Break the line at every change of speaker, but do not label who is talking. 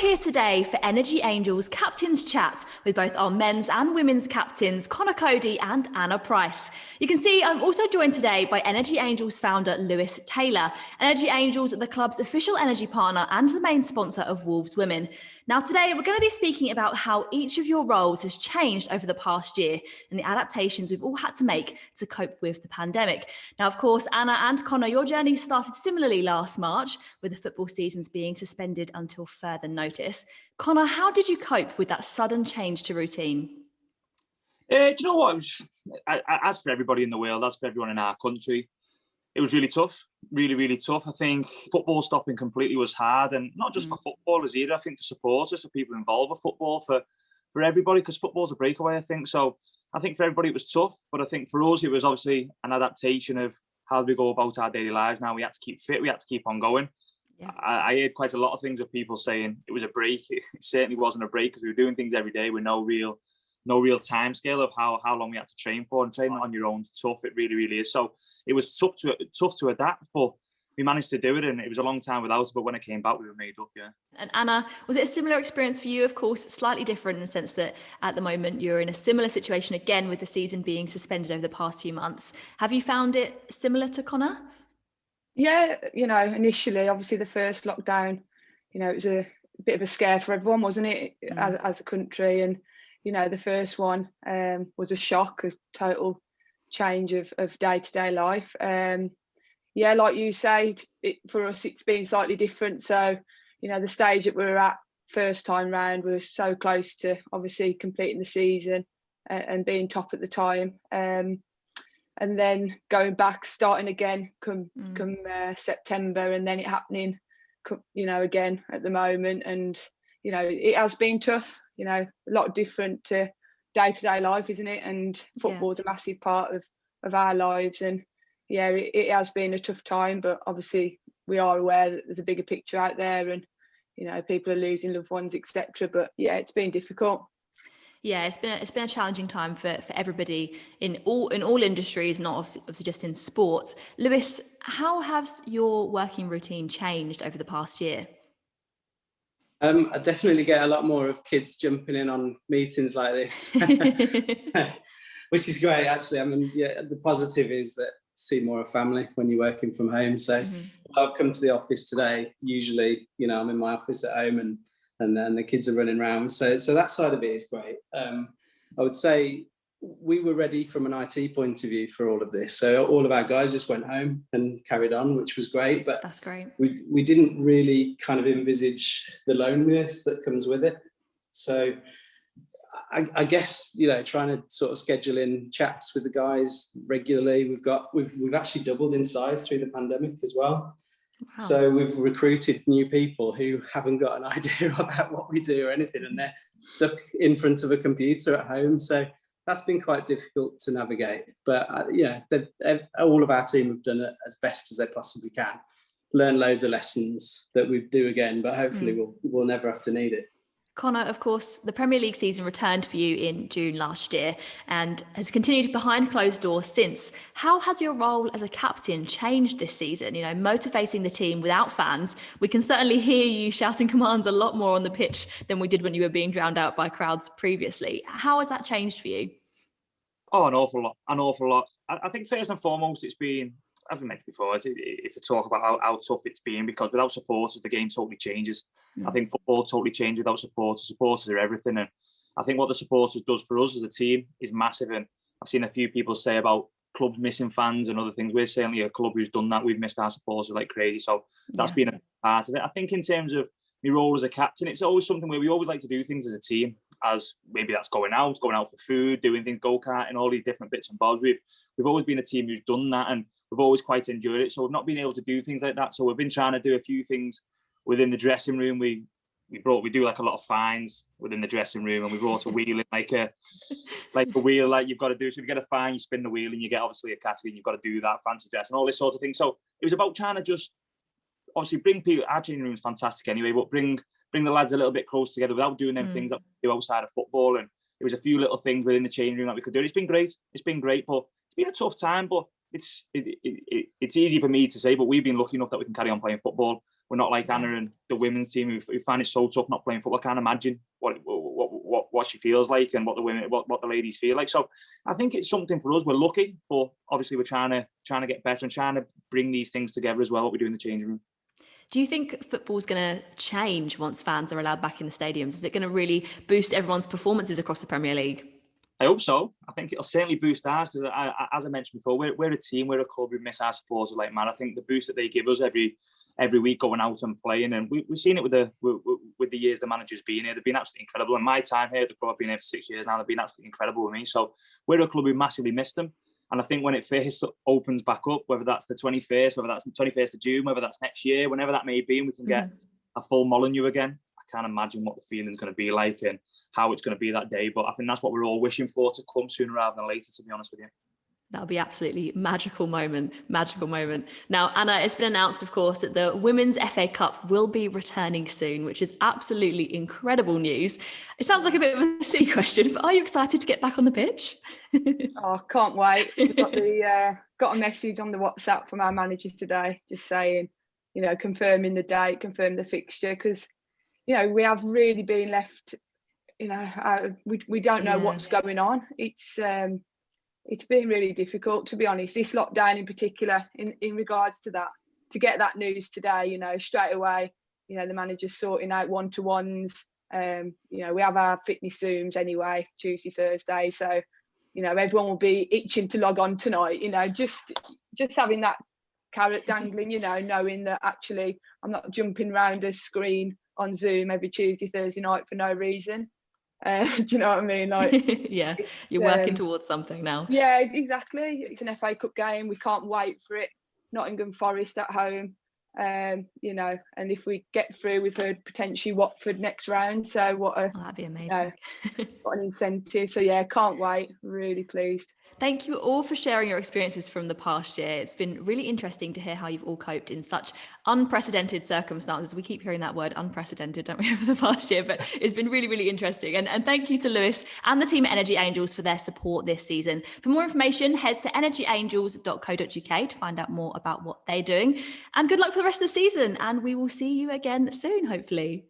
here today for Energy Angels Captain's Chat with both our men's and women's captains, Conor Coady and Anna Price. You can see I'm also joined today by Energy Angels founder Lewis Taylor. Energy Angels are the club's official energy partner and the main sponsor of Wolves Women. Now today we're going to be speaking about how each of your roles has changed over the past year and the adaptations we've all had to make to cope with the pandemic. Now of course, Anna and Conor, your journey started similarly last March with the football seasons being suspended until further notice. Conor, how did you cope with that sudden change to routine?
Do you know what? As for everybody in the world, as for everyone in our country, it was really tough, really tough. I think football stopping completely was hard, and not just for footballers either. I think for supporters, for people involved with football, for everybody, because football's a breakaway, I think. So I think for everybody it was tough, but I think for us it was obviously an adaptation of how do we go about our daily lives now. We had to keep fit, we had to keep on going. Yeah. I heard quite a lot of things of people saying it was a break. It certainly wasn't a break because we were doing things every day with no real time scale of how long we had to train for, and training on your own is tough. It really is. So it was tough to adapt, but we managed to do it, and it was a long time without it, but when it came back we were made up. Yeah.
And Anna, was it a similar experience for you? Of course, slightly different in the sense that at the moment you're in a similar situation again with the season being suspended over the past few months. Have you found it similar to Conor?
Yeah, initially, obviously the first lockdown, it was a bit of a scare for everyone, wasn't it, as a country? And, the first one was a shock, a total change of day-to-day life. Yeah, like you say, for us, it's been slightly different. So, the stage that we were at first time round, we were so close to obviously completing the season and being top at the time. And then going back, starting again come September, and then it happening, again at the moment. And, it has been tough, a lot different to day-to-day life, isn't it? And football's a massive part of our lives. And yeah, it has been a tough time, but obviously we are aware that there's a bigger picture out there, and, people are losing loved ones, etc. But yeah, it's been difficult.
Yeah, it's been a challenging time for everybody in all industries, not obviously just in sports. Lewis, how has your working routine changed over the past year?
I definitely get a lot more of kids jumping in on meetings like this, which is great, actually. I mean, yeah, the positive is that see more of family when you're working from home. So I've come to the office today. Usually, I'm in my office at home, and then the kids are running around. So that side of it is great. I would say we were ready from an IT point of view for all of this. So all of our guys just went home and carried on, which was great. But
that's great.
We didn't really kind of envisage the loneliness that comes with it. So I guess, trying to sort of schedule in chats with the guys regularly. We've actually doubled in size through the pandemic as well. Wow. So we've recruited new people who haven't got an idea about what we do or anything, and they're stuck in front of a computer at home. So that's been quite difficult to navigate. But all of our team have done it as best as they possibly can. Learn loads of lessons that we do again, but hopefully we'll never have to need it.
Conor, of course, the Premier League season returned for you in June last year and has continued behind closed doors since. How has your role as a captain changed this season? Motivating the team without fans. We can certainly hear you shouting commands a lot more on the pitch than we did when you were being drowned out by crowds previously. How has that changed for you?
Oh, an awful lot. I think first and foremost, it's been, as we mentioned before, it's a talk about how tough it's been, because without supporters, the game totally changes. I think football totally changed without supporters. Supporters are everything. And I think what the supporters does for us as a team is massive. And I've seen a few people say about clubs missing fans and other things. We're certainly a club who's done that. We've missed our supporters like crazy. So that's been a part of it. I think in terms of my role as a captain, it's always something where we always like to do things as a team, as maybe that's going out for food, doing things, go-kart, all these different bits and bobs. We've always been a team who's done that, and we've always quite enjoyed it. So we've not been able to do things like that. So we've been trying to do a few things within the dressing room. We do like a lot of fines within the dressing room, and we brought a wheel in, like a wheel, like you've got to do. So if you get a fine, you spin the wheel, and you get obviously a category, and you've got to do that, fancy dress and all this sort of thing. So it was about trying to just obviously bring people. Our changing room is fantastic anyway, but bring the lads a little bit close together without doing them things that we do outside of football. And it was a few little things within the changing room that we could do. It's been great, but it's been a tough time. But it's easy for me to say, but we've been lucky enough that we can carry on playing football. We're not like Anna and the women's team who find it so tough not playing football. I can't imagine what she feels like and what the ladies feel like. So I think it's something for us. We're lucky, but obviously we're trying to get better and trying to bring these things together as well. What we do in the changing room.
Do you think football's going to change once fans are allowed back in the stadiums? Is it going to really boost everyone's performances across the Premier League?
I hope so. I think it'll certainly boost ours because, as I mentioned before, we're a team, we're a club. We miss our supporters like mad. I think the boost that they give us every week going out and playing, and we've seen it with the years the manager's been here. They've been absolutely incredible. In my time here, the club, I've been here for 6 years now. They've been absolutely incredible with me. So we're a club who massively missed them. And I think when it first opens back up, whether that's the 21st, whether that's the 21st of June, whether that's next year, whenever that may be, and we can get a full Molineux again, I can't imagine what the feeling's going to be like and how it's going to be that day. But I think that's what we're all wishing for to come sooner rather than later, to be honest with you.
That'll be absolutely magical moment. Now, Anna, it's been announced, of course, that the Women's FA Cup will be returning soon, which is absolutely incredible news. It sounds like a bit of a silly question, but are you excited to get back on the pitch?
Oh, can't wait. We've got a message on the WhatsApp from our manager today, just saying, confirming the date, confirm the fixture, because, we have really been left, we don't know what's going on. It's been really difficult, to be honest, this lockdown in particular, in regards to that, to get that news today, straight away, the manager's sorting out one-to-ones. We have our fitness Zooms anyway, Tuesday, Thursday. So, everyone will be itching to log on tonight, just having that carrot dangling, knowing that actually I'm not jumping around a screen on Zoom every Tuesday, Thursday night for no reason. Do you know what I mean? Like,
yeah, you're working towards something now.
Yeah, exactly. It's an FA Cup game. We can't wait for it. Nottingham Forest at home. And if we get through, we've heard potentially Watford next round. So
that'd be amazing.
What an incentive. So yeah, can't wait. Really pleased.
Thank you all for sharing your experiences from the past year. It's been really interesting to hear how you've all coped in such unprecedented circumstances. We keep hearing that word unprecedented, don't we, over the past year, but it's been really, really interesting. And thank you to Lewis and the team at Energy Angels for their support this season. For more information, head to energyangels.co.uk to find out more about what they're doing. And good luck for the rest of the season. And we will see you again soon, hopefully.